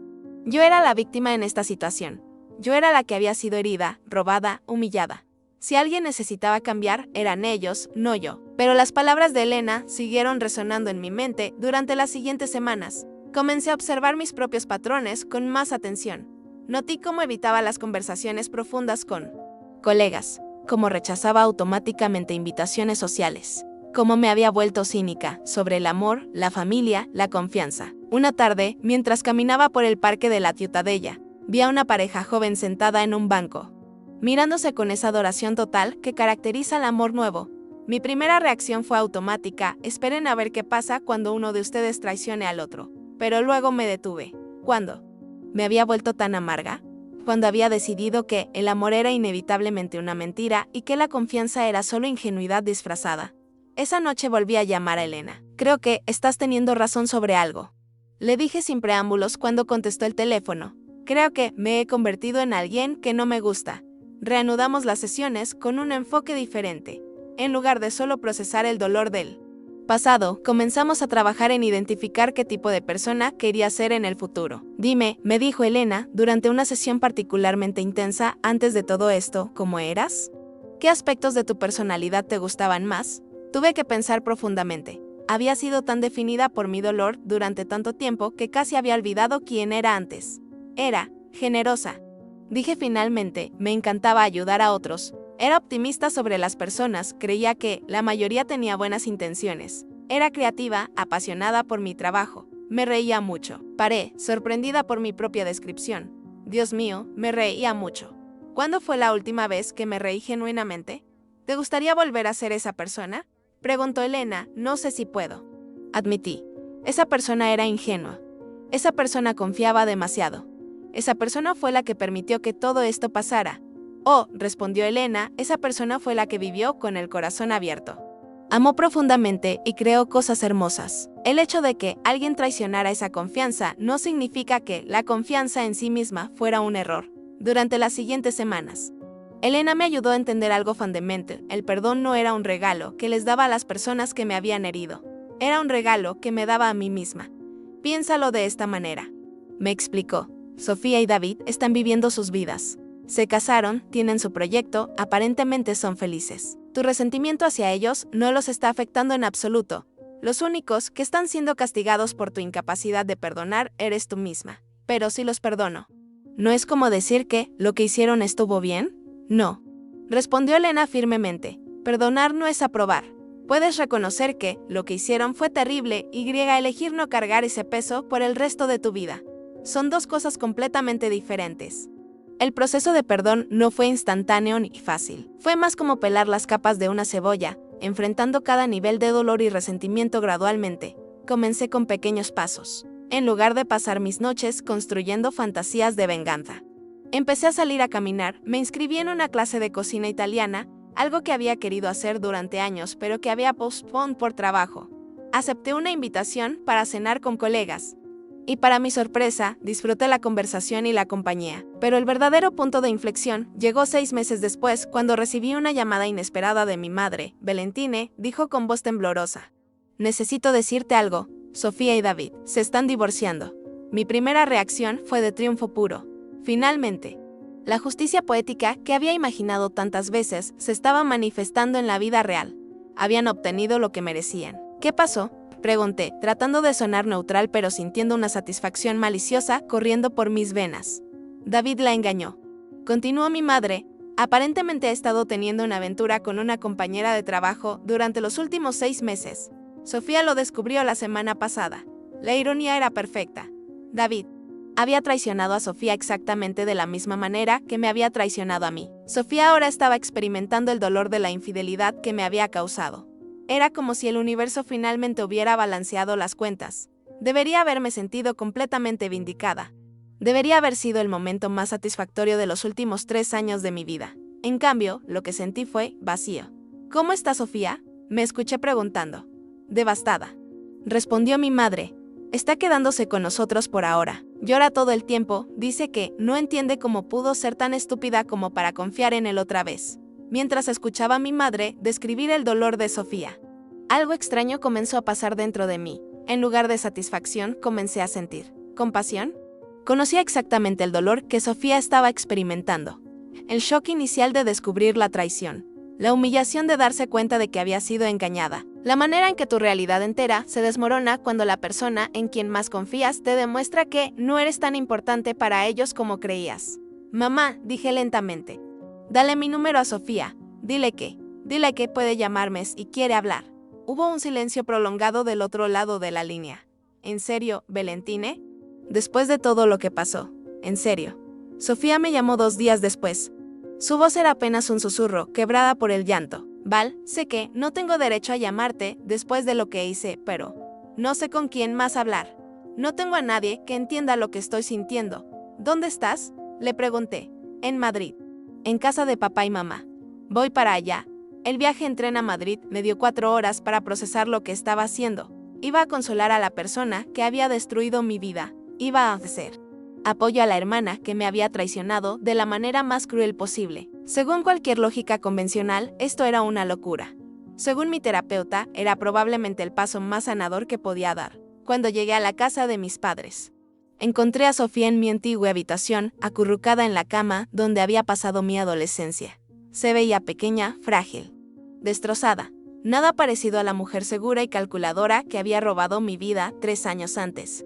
Yo era la víctima en esta situación. Yo era la que había sido herida, robada, humillada. Si alguien necesitaba cambiar, eran ellos, no yo. Pero las palabras de Elena siguieron resonando en mi mente durante las siguientes semanas. Comencé a observar mis propios patrones con más atención. Noté cómo evitaba las conversaciones profundas con colegas, cómo rechazaba automáticamente invitaciones sociales, Cómo me había vuelto cínica sobre el amor, la familia, la confianza. Una tarde, mientras caminaba por el parque de la Ciutadella, vi a una pareja joven sentada en un banco, mirándose con esa adoración total que caracteriza al amor nuevo. Mi primera reacción fue automática: esperen a ver qué pasa cuando uno de ustedes traicione al otro. Pero luego me detuve. ¿Cuándo? ¿Me había vuelto tan amarga? Cuando había decidido que el amor era inevitablemente una mentira y que la confianza era solo ingenuidad disfrazada. Esa noche volví a llamar a Elena. Creo que estás teniendo razón sobre algo, le dije sin preámbulos cuando contestó el teléfono. Creo que me he convertido en alguien que no me gusta. Reanudamos las sesiones con un enfoque diferente. En lugar de solo procesar el dolor del pasado, comenzamos a trabajar en identificar qué tipo de persona quería ser en el futuro. Dime, me dijo Elena, durante una sesión particularmente intensa antes de todo esto, ¿cómo eras? ¿Qué aspectos de tu personalidad te gustaban más? Tuve que pensar profundamente. Había sido tan definida por mi dolor durante tanto tiempo que casi había olvidado quién era antes. Era generosa. Dije finalmente, me encantaba ayudar a otros. Era optimista sobre las personas, creía que la mayoría tenía buenas intenciones. Era creativa, apasionada por mi trabajo. Me reía mucho. Paré, sorprendida por mi propia descripción. Dios mío, me reía mucho. ¿Cuándo fue la última vez que me reí genuinamente? ¿Te gustaría volver a ser esa persona? Preguntó Elena. No sé si puedo. Admití. Esa persona era ingenua. Esa persona confiaba demasiado. Esa persona fue la que permitió que todo esto pasara. Oh, respondió Elena, esa persona fue la que vivió con el corazón abierto. Amó profundamente y creó cosas hermosas. El hecho de que alguien traicionara esa confianza no significa que la confianza en sí misma fuera un error. Durante las siguientes semanas, Elena me ayudó a entender algo fundamental. El perdón no era un regalo que les daba a las personas que me habían herido. Era un regalo que me daba a mí misma. Piénsalo de esta manera. Me explicó. Sofía y David están viviendo sus vidas. Se casaron, tienen su proyecto, aparentemente son felices. Tu resentimiento hacia ellos no los está afectando en absoluto. Los únicos que están siendo castigados por tu incapacidad de perdonar eres tú misma. Pero sí los perdono. ¿No es como decir que lo que hicieron estuvo bien? No. Respondió Elena firmemente. Perdonar no es aprobar. Puedes reconocer que lo que hicieron fue terrible y elegir no cargar ese peso por el resto de tu vida. Son dos cosas completamente diferentes. El proceso de perdón no fue instantáneo ni fácil. Fue más como pelar las capas de una cebolla, enfrentando cada nivel de dolor y resentimiento gradualmente. Comencé con pequeños pasos, en lugar de pasar mis noches construyendo fantasías de venganza. Empecé a salir a caminar, me inscribí en una clase de cocina italiana, algo que había querido hacer durante años pero que había postpuesto por trabajo. Acepté una invitación para cenar con colegas. Y para mi sorpresa, disfruté la conversación y la compañía. Pero el verdadero punto de inflexión llegó 6 meses después, cuando recibí una llamada inesperada de mi madre. Valentine, dijo con voz temblorosa. Necesito decirte algo. Sofía y David se están divorciando. Mi primera reacción fue de triunfo puro. Finalmente, la justicia poética que había imaginado tantas veces se estaba manifestando en la vida real. Habían obtenido lo que merecían. ¿Qué pasó?, pregunté, tratando de sonar neutral pero sintiendo una satisfacción maliciosa corriendo por mis venas. David la engañó. Continuó mi madre. Aparentemente ha estado teniendo una aventura con una compañera de trabajo durante los últimos 6 meses. Sofía lo descubrió la semana pasada. La ironía era perfecta. David había traicionado a Sofía exactamente de la misma manera que me había traicionado a mí. Sofía ahora estaba experimentando el dolor de la infidelidad que me había causado. Era como si el universo finalmente hubiera balanceado las cuentas. Debería haberme sentido completamente vindicada. Debería haber sido el momento más satisfactorio de los últimos 3 años de mi vida. En cambio, lo que sentí fue vacío. ¿Cómo está Sofía?, me escuché preguntando. Devastada. Respondió mi madre. Está quedándose con nosotros por ahora. Llora todo el tiempo, dice que no entiende cómo pudo ser tan estúpida como para confiar en él otra vez. Mientras escuchaba a mi madre describir el dolor de Sofía, algo extraño comenzó a pasar dentro de mí. En lugar de satisfacción, comencé a sentir compasión. Conocía exactamente el dolor que Sofía estaba experimentando. El shock inicial de descubrir la traición. La humillación de darse cuenta de que había sido engañada. La manera en que tu realidad entera se desmorona cuando la persona en quien más confías te demuestra que no eres tan importante para ellos como creías. Mamá, dije lentamente. Dale mi número a Sofía. Dile que puede llamarme si quiere hablar. Hubo un silencio prolongado del otro lado de la línea. ¿En serio, Valentine? Después de todo lo que pasó. En serio. Sofía me llamó 2 días después. Su voz era apenas un susurro, quebrada por el llanto. Val, sé que no tengo derecho a llamarte después de lo que hice, pero no sé con quién más hablar. No tengo a nadie que entienda lo que estoy sintiendo. ¿Dónde estás? Le pregunté. En Madrid. En casa de papá y mamá. Voy para allá. El viaje en tren a Madrid me dio 4 horas para procesar lo que estaba haciendo. Iba a consolar a la persona que había destruido mi vida. Iba a hacer apoyo a la hermana que me había traicionado de la manera más cruel posible. Según cualquier lógica convencional, esto era una locura. Según mi terapeuta, era probablemente el paso más sanador que podía dar. Cuando llegué a la casa de mis padres, encontré a Sofía en mi antigua habitación, acurrucada en la cama donde había pasado mi adolescencia. Se veía pequeña, frágil, destrozada. Nada parecido a la mujer segura y calculadora que había robado mi vida 3 años antes.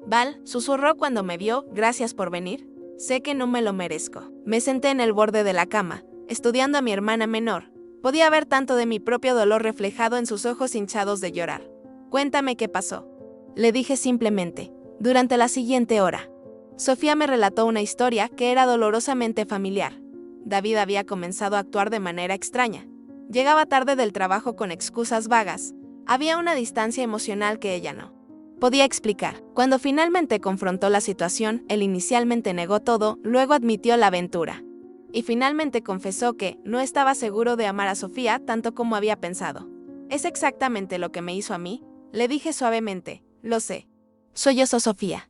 Val, susurró cuando me vio, gracias por venir. Sé que no me lo merezco. Me senté en el borde de la cama, estudiando a mi hermana menor. Podía ver tanto de mi propio dolor reflejado en sus ojos hinchados de llorar. Cuéntame qué pasó. Le dije simplemente. Durante la siguiente hora, Sofía me relató una historia que era dolorosamente familiar. David había comenzado a actuar de manera extraña. Llegaba tarde del trabajo con excusas vagas. Había una distancia emocional que ella no podía explicar. Cuando finalmente confrontó la situación, él inicialmente negó todo, luego admitió la aventura. Y finalmente confesó que no estaba seguro de amar a Sofía tanto como había pensado. Es exactamente lo que me hizo a mí, le dije suavemente. Lo sé. Soy yo, Sofía.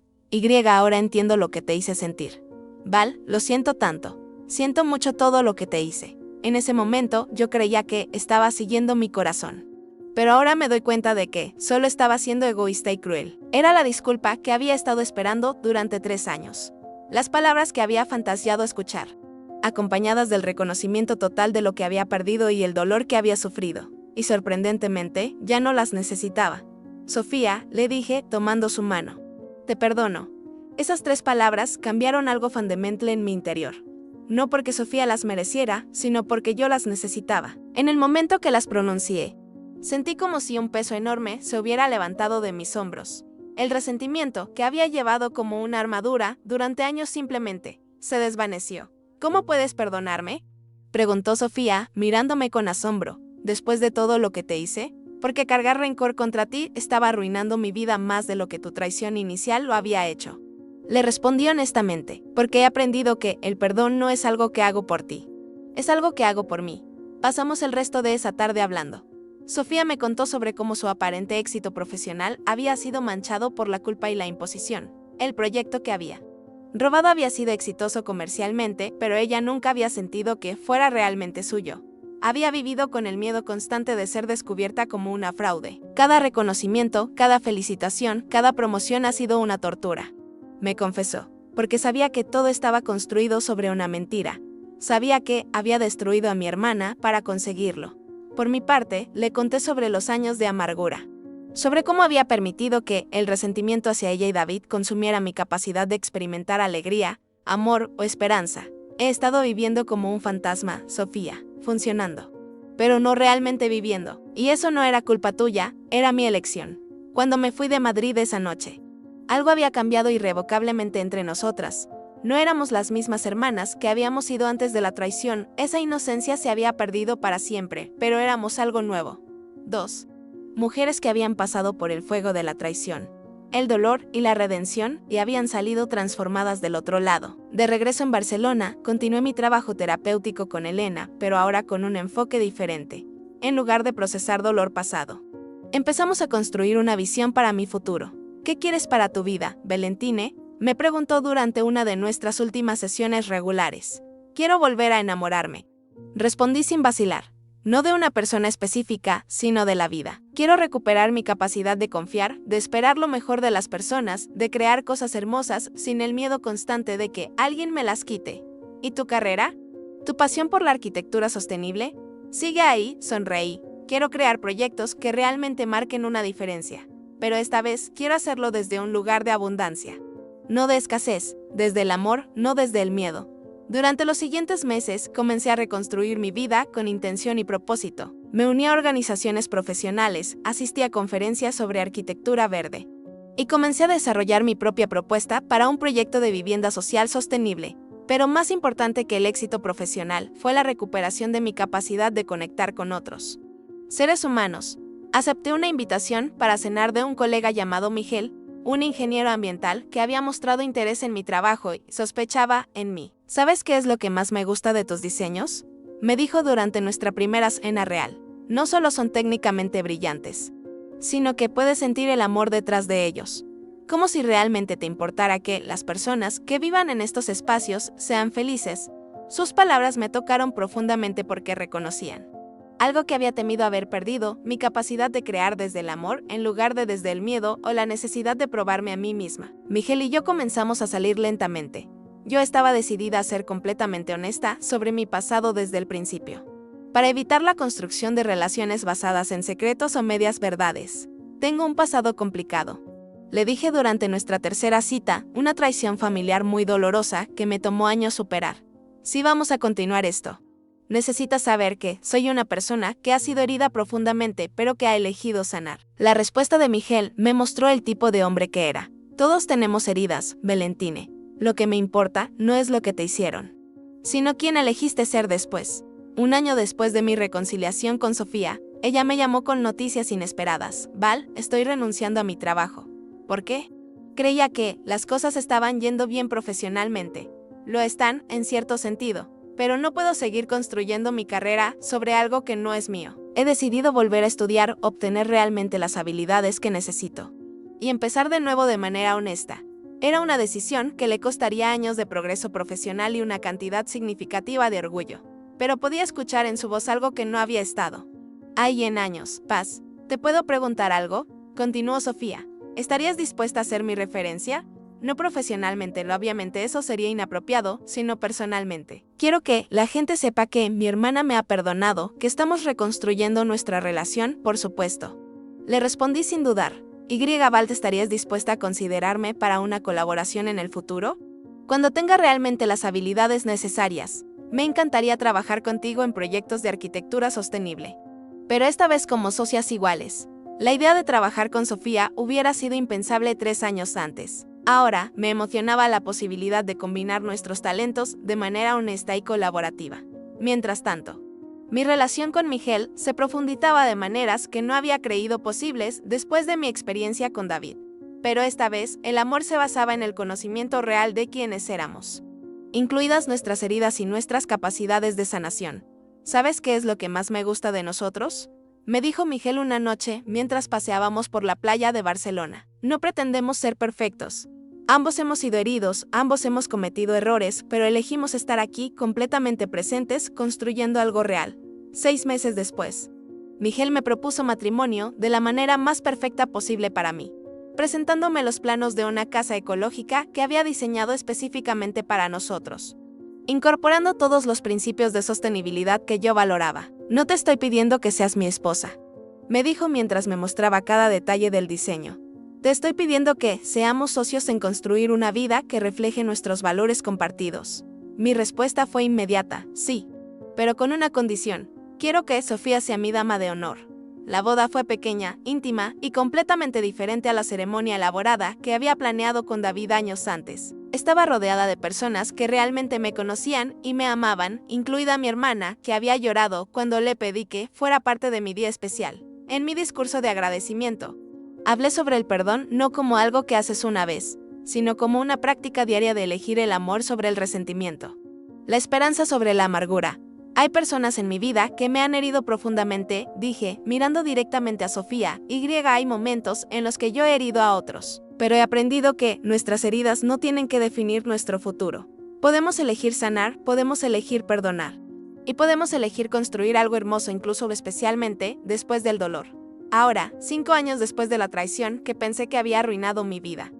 Ahora entiendo lo que te hice sentir. Val, lo siento tanto. Siento mucho todo lo que te hice. En ese momento yo creía que estaba siguiendo mi corazón. Pero ahora me doy cuenta de que solo estaba siendo egoísta y cruel. Era la disculpa que había estado esperando durante 3 años. Las palabras que había fantaseado escuchar, acompañadas del reconocimiento total de lo que había perdido y el dolor que había sufrido. Y sorprendentemente, ya no las necesitaba. Sofía, le dije, tomando su mano. Te perdono. Esas 3 palabras cambiaron algo fundamental en mi interior. No porque Sofía las mereciera, sino porque yo las necesitaba. En el momento que las pronuncié, sentí como si un peso enorme se hubiera levantado de mis hombros. El resentimiento, que había llevado como una armadura durante años, simplemente se desvaneció. ¿Cómo puedes perdonarme?, preguntó Sofía, mirándome con asombro. ¿Después de todo lo que te hice? Porque cargar rencor contra ti estaba arruinando mi vida más de lo que tu traición inicial lo había hecho. Le respondí honestamente, porque he aprendido que el perdón no es algo que hago por ti. Es algo que hago por mí. Pasamos el resto de esa tarde hablando. Sofía me contó sobre cómo su aparente éxito profesional había sido manchado por la culpa y la imposición. El proyecto que había robado había sido exitoso comercialmente, pero ella nunca había sentido que fuera realmente suyo. Había vivido con el miedo constante de ser descubierta como una fraude. Cada reconocimiento, cada felicitación, cada promoción ha sido una tortura, me confesó, porque sabía que todo estaba construido sobre una mentira. Sabía que había destruido a mi hermana para conseguirlo. Por mi parte, le conté sobre los años de amargura, sobre cómo había permitido que el resentimiento hacia ella y David consumiera mi capacidad de experimentar alegría, amor o esperanza. He estado viviendo como un fantasma, Sofía, funcionando, pero no realmente viviendo. Y eso no era culpa tuya, era mi elección. Cuando me fui de Madrid esa noche, algo había cambiado irrevocablemente entre nosotras. No éramos las mismas hermanas que habíamos sido antes de la traición. Esa inocencia se había perdido para siempre, pero éramos algo nuevo. 2. Mujeres que habían pasado por el fuego de la traición, el dolor y la redención, y habían salido transformadas del otro lado. De regreso en Barcelona, continué mi trabajo terapéutico con Elena, pero ahora con un enfoque diferente. En lugar de procesar dolor pasado, empezamos a construir una visión para mi futuro. ¿Qué quieres para tu vida, Valentine?, me preguntó durante una de nuestras últimas sesiones regulares. Quiero volver a enamorarme. Respondí sin vacilar. No de una persona específica, sino de la vida. Quiero recuperar mi capacidad de confiar, de esperar lo mejor de las personas, de crear cosas hermosas sin el miedo constante de que alguien me las quite. ¿Y tu carrera? ¿Tu pasión por la arquitectura sostenible? Sigue ahí, sonreí. Quiero crear proyectos que realmente marquen una diferencia. Pero esta vez quiero hacerlo desde un lugar de abundancia. No de escasez, desde el amor, no desde el miedo. Durante los siguientes meses comencé a reconstruir mi vida con intención y propósito. Me uní a organizaciones profesionales, asistí a conferencias sobre arquitectura verde y comencé a desarrollar mi propia propuesta para un proyecto de vivienda social sostenible. Pero más importante que el éxito profesional fue la recuperación de mi capacidad de conectar con otros seres humanos. Acepté una invitación para cenar de un colega llamado Miguel, un ingeniero ambiental que había mostrado interés en mi trabajo y sospechaba en mí. ¿Sabes qué es lo que más me gusta de tus diseños?, me dijo durante nuestra primera cena real. No solo son técnicamente brillantes, sino que puedes sentir el amor detrás de ellos. Como si realmente te importara que las personas que vivan en estos espacios sean felices. Sus palabras me tocaron profundamente porque reconocían algo que había temido haber perdido, mi capacidad de crear desde el amor en lugar de desde el miedo o la necesidad de probarme a mí misma. Miguel y yo comenzamos a salir lentamente. Yo estaba decidida a ser completamente honesta sobre mi pasado desde el principio, para evitar la construcción de relaciones basadas en secretos o medias verdades. Tengo un pasado complicado, le dije durante nuestra tercera cita, una traición familiar muy dolorosa que me tomó años superar. Si vamos a continuar esto, necesitas saber que soy una persona que ha sido herida profundamente pero que ha elegido sanar. La respuesta de Miguel me mostró el tipo de hombre que era. Todos tenemos heridas, Valentine. Lo que me importa no es lo que te hicieron, sino quién elegiste ser después. Un año después de mi reconciliación con Sofía, ella me llamó con noticias inesperadas. Val, estoy renunciando a mi trabajo. ¿Por qué? Creía que las cosas estaban yendo bien profesionalmente. Lo están, en cierto sentido, pero no puedo seguir construyendo mi carrera sobre algo que no es mío. He decidido volver a estudiar, obtener realmente las habilidades que necesito y empezar de nuevo de manera honesta. Era una decisión que le costaría años de progreso profesional y una cantidad significativa de orgullo, pero podía escuchar en su voz algo que no había estado ahí en años. Paz, ¿te puedo preguntar algo?, continuó Sofía. ¿Estarías dispuesta a ser mi referencia? No profesionalmente, obviamente eso sería inapropiado, sino personalmente. Quiero que la gente sepa que mi hermana me ha perdonado, que estamos reconstruyendo nuestra relación, por supuesto. Le respondí sin dudar. Val, ¿estarías dispuesta a considerarme para una colaboración en el futuro? Cuando tenga realmente las habilidades necesarias, me encantaría trabajar contigo en proyectos de arquitectura sostenible. Pero esta vez como socias iguales. La idea de trabajar con Sofía hubiera sido impensable 3 años antes. Ahora, me emocionaba la posibilidad de combinar nuestros talentos de manera honesta y colaborativa. Mientras tanto, mi relación con Miguel se profundizaba de maneras que no había creído posibles después de mi experiencia con David. Pero esta vez, el amor se basaba en el conocimiento real de quiénes éramos, incluidas nuestras heridas y nuestras capacidades de sanación. ¿Sabes qué es lo que más me gusta de nosotros?, me dijo Miguel una noche mientras paseábamos por la playa de Barcelona. No pretendemos ser perfectos. Ambos hemos sido heridos, ambos hemos cometido errores, pero elegimos estar aquí completamente presentes, construyendo algo real. 6 meses después, Miguel me propuso matrimonio de la manera más perfecta posible para mí, presentándome los planos de una casa ecológica que había diseñado específicamente para nosotros, incorporando todos los principios de sostenibilidad que yo valoraba. No te estoy pidiendo que seas mi esposa, me dijo mientras me mostraba cada detalle del diseño. Te estoy pidiendo que seamos socios en construir una vida que refleje nuestros valores compartidos. Mi respuesta fue inmediata, sí, pero con una condición. Quiero que Sofía sea mi dama de honor. La boda fue pequeña, íntima y completamente diferente a la ceremonia elaborada que había planeado con David años antes. Estaba rodeada de personas que realmente me conocían y me amaban, incluida mi hermana, que había llorado cuando le pedí que fuera parte de mi día especial. En mi discurso de agradecimiento, hablé sobre el perdón no como algo que haces una vez, sino como una práctica diaria de elegir el amor sobre el resentimiento, la esperanza sobre la amargura. Hay personas en mi vida que me han herido profundamente, dije, mirando directamente a Sofía. Hay momentos en los que yo he herido a otros, pero he aprendido que nuestras heridas no tienen que definir nuestro futuro. Podemos elegir sanar, podemos elegir perdonar, y podemos elegir construir algo hermoso, incluso especialmente después del dolor. Ahora, 5 años después de la traición que pensé que había arruinado mi vida,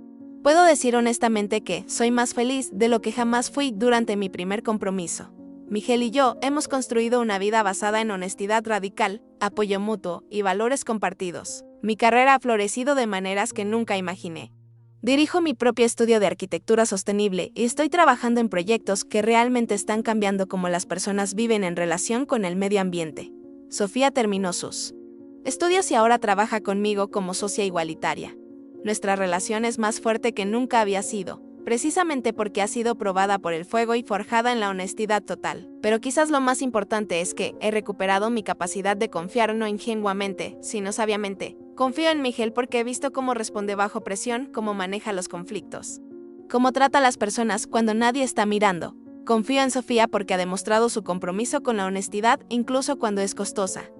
puedo decir honestamente que soy más feliz de lo que jamás fui durante mi primer compromiso. Miguel y yo hemos construido una vida basada en honestidad radical, apoyo mutuo y valores compartidos. Mi carrera ha florecido de maneras que nunca imaginé. Dirijo mi propio estudio de arquitectura sostenible y estoy trabajando en proyectos que realmente están cambiando cómo las personas viven en relación con el medio ambiente. Sofía terminó sus estudios y ahora trabaja conmigo como socia igualitaria. Nuestra relación es más fuerte que nunca había sido, precisamente porque ha sido probada por el fuego y forjada en la honestidad total. Pero quizás lo más importante es que he recuperado mi capacidad de confiar no ingenuamente, sino sabiamente. Confío en Miguel porque he visto cómo responde bajo presión, cómo maneja los conflictos, cómo trata a las personas cuando nadie está mirando. Confío en Sofía porque ha demostrado su compromiso con la honestidad incluso cuando es costosa.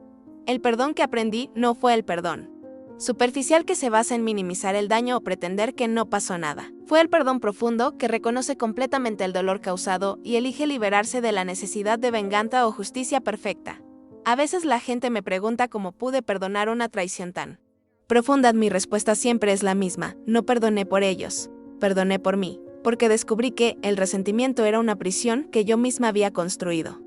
El perdón que aprendí no fue el perdón superficial que se basa en minimizar el daño o pretender que no pasó nada. Fue el perdón profundo que reconoce completamente el dolor causado y elige liberarse de la necesidad de venganza o justicia perfecta. A veces la gente me pregunta cómo pude perdonar una traición tan profunda. Mi respuesta siempre es la misma: no perdoné por ellos, perdoné por mí, porque descubrí que el resentimiento era una prisión que yo misma había construido.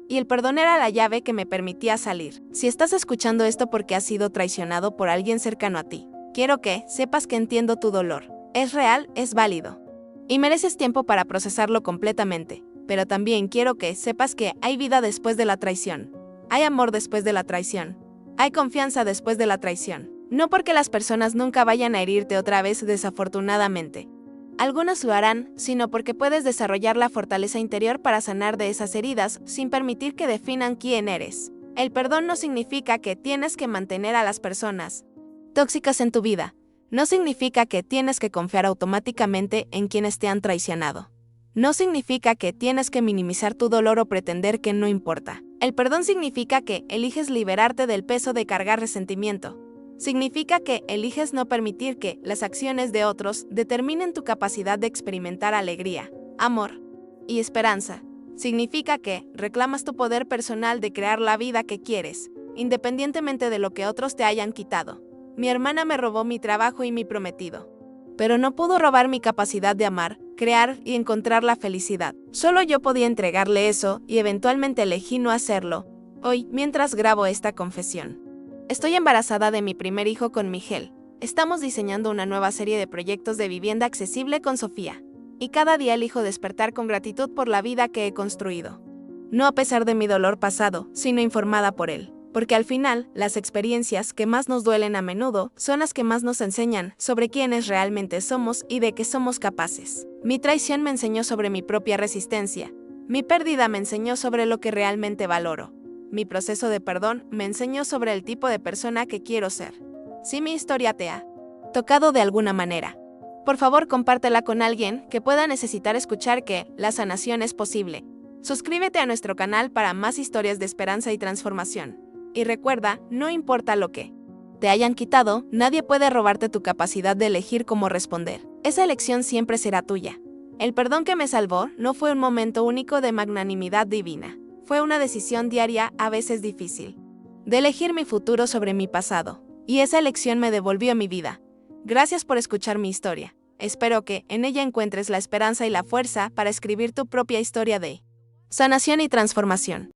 Y el perdón era la llave que me permitía salir. Si estás escuchando esto porque has sido traicionado por alguien cercano a ti, quiero que sepas que entiendo tu dolor. Es real, es válido. Y mereces tiempo para procesarlo completamente. Pero también quiero que sepas que hay vida después de la traición. Hay amor después de la traición. Hay confianza después de la traición. No porque las personas nunca vayan a herirte otra vez, desafortunadamente. Algunos lo harán, sino porque puedes desarrollar la fortaleza interior para sanar de esas heridas sin permitir que definan quién eres. El perdón no significa que tienes que mantener a las personas tóxicas en tu vida. No significa que tienes que confiar automáticamente en quienes te han traicionado. No significa que tienes que minimizar tu dolor o pretender que no importa. El perdón significa que eliges liberarte del peso de cargar resentimiento. Significa que eliges no permitir que las acciones de otros determinen tu capacidad de experimentar alegría, amor y esperanza. Significa que reclamas tu poder personal de crear la vida que quieres, independientemente de lo que otros te hayan quitado. Mi hermana me robó mi trabajo y mi prometido, pero no pudo robar mi capacidad de amar, crear y encontrar la felicidad. Solo yo podía entregarle eso y eventualmente elegí no hacerlo. Hoy, mientras grabo esta confesión, estoy embarazada de mi primer hijo con Miguel. Estamos diseñando una nueva serie de proyectos de vivienda accesible con Sofía. Y cada día elijo despertar con gratitud por la vida que he construido. No a pesar de mi dolor pasado, sino informada por él. Porque al final, las experiencias que más nos duelen a menudo son las que más nos enseñan sobre quiénes realmente somos y de qué somos capaces. Mi traición me enseñó sobre mi propia resistencia. Mi pérdida me enseñó sobre lo que realmente valoro. Mi proceso de perdón me enseñó sobre el tipo de persona que quiero ser. Si mi historia te ha tocado de alguna manera, por favor compártela con alguien que pueda necesitar escuchar que la sanación es posible. Suscríbete a nuestro canal para más historias de esperanza y transformación. Y recuerda, no importa lo que te hayan quitado, nadie puede robarte tu capacidad de elegir cómo responder. Esa elección siempre será tuya. El perdón que me salvó no fue un momento único de magnanimidad divina. Fue una decisión diaria, a veces difícil, de elegir mi futuro sobre mi pasado. Y esa elección me devolvió mi vida. Gracias por escuchar mi historia. Espero que en ella encuentres la esperanza y la fuerza para escribir tu propia historia de sanación y transformación.